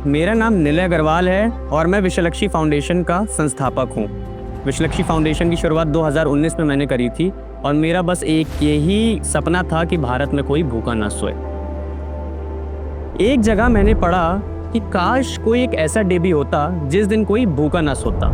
मेरा नाम निलय अग्रवाल है और मैं विश्वलक्ष्मी फाउंडेशन का संस्थापक हूँ। विश्वलक्ष्मी फाउंडेशन की शुरुआत 2019 में मैंने करी थी और मेरा बस एक यही सपना था कि भारत में कोई भूखा ना सोए। एक जगह मैंने पढ़ा कि काश कोई एक ऐसा डे भी होता जिस दिन कोई भूखा ना सोता।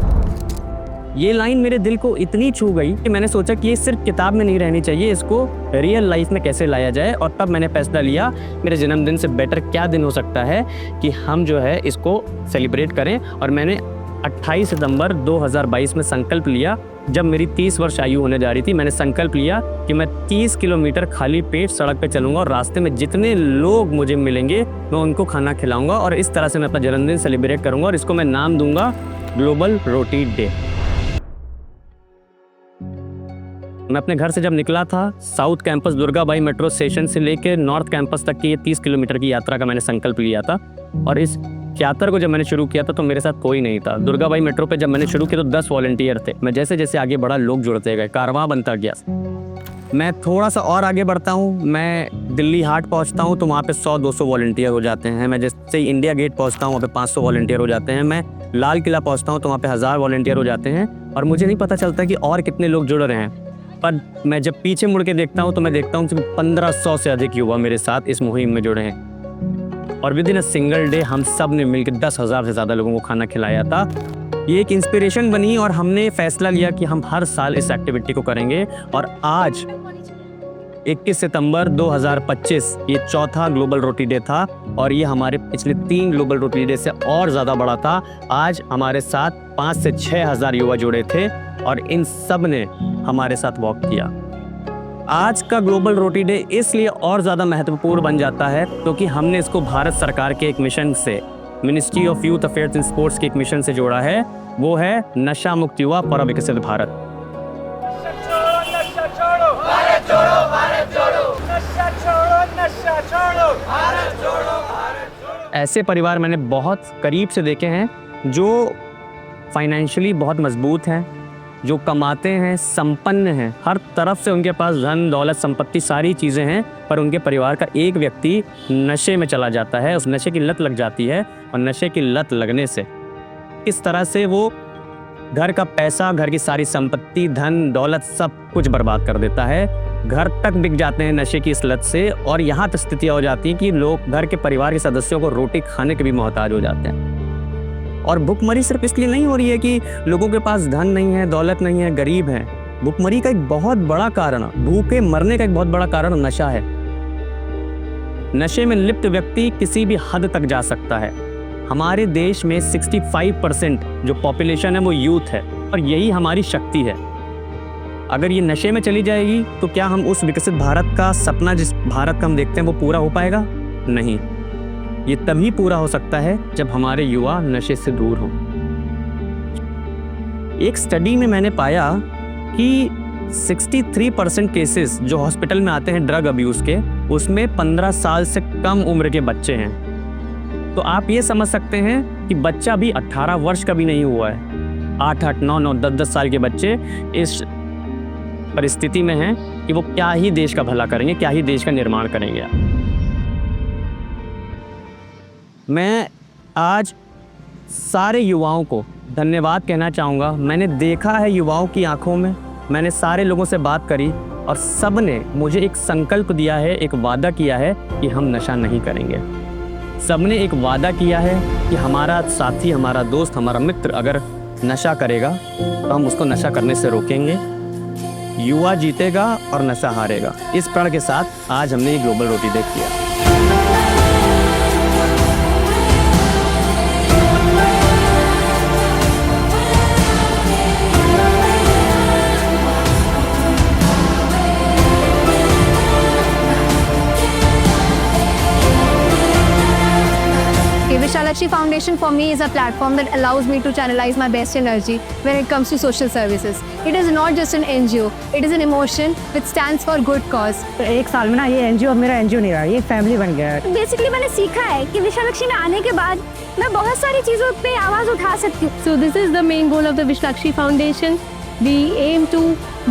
ये लाइन मेरे दिल को इतनी छू गई कि मैंने सोचा कि ये सिर्फ किताब में नहीं रहनी चाहिए, इसको रियल लाइफ में कैसे लाया जाए। और तब मैंने फैसला लिया मेरे जन्मदिन से बेटर क्या दिन हो सकता है कि हम जो है इसको सेलिब्रेट करें। और मैंने 28 सितंबर 2022 में संकल्प लिया, जब मेरी 30 वर्ष आयु होने जा रही थी, मैंने संकल्प लिया कि मैं 30 किलोमीटर खाली पेट सड़क पे चलूँगा और रास्ते में जितने लोग मुझे मिलेंगे मैं उनको खाना खिलाऊँगा और इस तरह से मैं अपना जन्मदिन सेलिब्रेट करूँगा और इसको मैं नाम दूँगा ग्लोबल रोटी डे। मैं अपने घर से जब निकला था, south campus Durgabai metro station से लेकर नॉर्थ कैंपस तक की ये 30 किलोमीटर की यात्रा का मैंने संकल्प लिया था। और इस यात्रा को जब मैंने शुरू किया था तो मेरे साथ कोई नहीं था। दुर्गाबाई मेट्रो पे जब मैंने शुरू किया तो 10 वॉलंटियर थे। मैं जैसे जैसे आगे बढ़ा लोग जुड़ते गए, कारवां बनता गया। मैं थोड़ा सा और आगे बढ़ता हूँ, मैं दिल्ली हाट पहुँचता हूँ तो वहाँ पे 100-200 वॉलंटियर हो जाते हैं। मैं जैसे ही इंडिया गेट पहुँचता हूँ वहाँ पे 500 वॉलंटियर हो जाते हैं। मैं लाल किला पहुँचता हूँ तो वहाँ पे 1000 वॉलंटियर हो जाते हैं और मुझे नहीं पता चलता कि और कितने लोग जुड़ रहे हैं। पर मैं जब पीछे मुड़ के देखता हूँ तो मैं देखता हूँ कि 1500 से अधिक युवा मेरे साथ इस मुहिम में जुड़े हैं और with in a single day हम सब ने मिलकर 10,000 से ज़्यादा लोगों को खाना खिलाया था। ये एक इंस्पिरेशन बनी और हमने फैसला लिया कि हम हर साल इस एक्टिविटी को करेंगे। और आज 21 सितंबर 2025 ये चौथा ग्लोबल रोटी डे था और ये हमारे पिछले 3 ग्लोबल रोटी डे से और ज़्यादा बड़ा था। आज हमारे साथ 5 से 6 हज़ार युवा जुड़े थे और इन सब ने हमारे साथ वॉक किया। आज का ग्लोबल रोटी डे इसलिए और ज़्यादा महत्वपूर्ण बन जाता है क्योंकि हमने इसको भारत सरकार के एक मिशन से, ministry of youth affairs and sports के एक मिशन से जोड़ा है। वो है नशा मुक्त युवा पर विकसित भारत। ऐसे परिवार मैंने बहुत करीब से देखे हैं जो फाइनेंशियली बहुत मजबूत हैं, जो कमाते हैं, संपन्न हैं, हर तरफ से उनके पास धन दौलत संपत्ति सारी चीज़ें हैं, पर उनके परिवार का एक व्यक्ति नशे में चला जाता है, उस नशे की लत लग जाती है और नशे की लत लगने से इस तरह से वो घर का पैसा, घर की सारी संपत्ति, धन दौलत सब कुछ बर्बाद कर देता है। घर तक बिक जाते हैं नशे की इस लत से और यहाँ तक स्थितियाँ हो जाती हैं कि लोग घर के परिवार के सदस्यों को रोटी खाने के भी मोहताज हो जाते हैं। और भुखमरी सिर्फ इसलिए नहीं हो रही है कि लोगों के पास धन नहीं है, दौलत नहीं है, गरीब हैं। भुखमरी का एक बहुत बड़ा कारण, भूखे मरने का एक बहुत बड़ा कारण नशा है। नशे में लिप्त व्यक्ति किसी भी हद तक जा सकता है। हमारे देश में 65% जो पॉपुलेशन है वो यूथ है और यही हमारी शक्ति है। अगर ये नशे में चली जाएगी तो क्या हम उस विकसित भारत का सपना, जिस भारत का हम देखते हैं, वो पूरा हो पाएगा? नहीं। ये तभी पूरा हो सकता है जब हमारे युवा नशे से दूर हों। एक स्टडी में मैंने पाया कि 63% केसेस जो हॉस्पिटल में आते हैं ड्रग अब्यूज़ के, उसमें 15 साल से कम उम्र के बच्चे हैं। तो आप ये समझ सकते हैं कि बच्चा भी 18 वर्ष का भी नहीं हुआ है, 8-8, 9-9, 10-10 साल के बच्चे इस परिस्थिति में हैं कि वो क्या ही देश का भला करेंगे, क्या ही देश का निर्माण करेंगे। मैं आज सारे युवाओं को धन्यवाद कहना चाहूँगा। मैंने देखा है युवाओं की आंखों में, मैंने सारे लोगों से बात करी और सब ने मुझे एक संकल्प दिया है, एक वादा किया है कि हम नशा नहीं करेंगे। सब ने एक वादा किया है कि हमारा साथी, हमारा दोस्त, हमारा मित्र अगर नशा करेगा तो हम उसको नशा करने से रोकेंगे। युवा जीतेगा और नशा हारेगा। इस प्रण के साथ आज हमने ये ग्लोबल रोटी डे किया। Vishalakshmi Foundation for me is a platform that allows me to channelize my best energy when it comes to social services. It is not just an NGO, it is an emotion which stands for good cause. तो एक साल में ना ये NGO अब मेरा NGO नहीं रहा, ये फैमिली बन गया है। बेसिकली मैंने सीखा है कि विशालक्ष्मी में आने के बाद मैं बहुत सारी चीज़ों पे आवाज़ उठा सकती हूँ। So this is the main goal of the Vishalakshmi Foundation. We aim to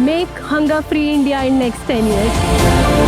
make hunger free India in next 10 years.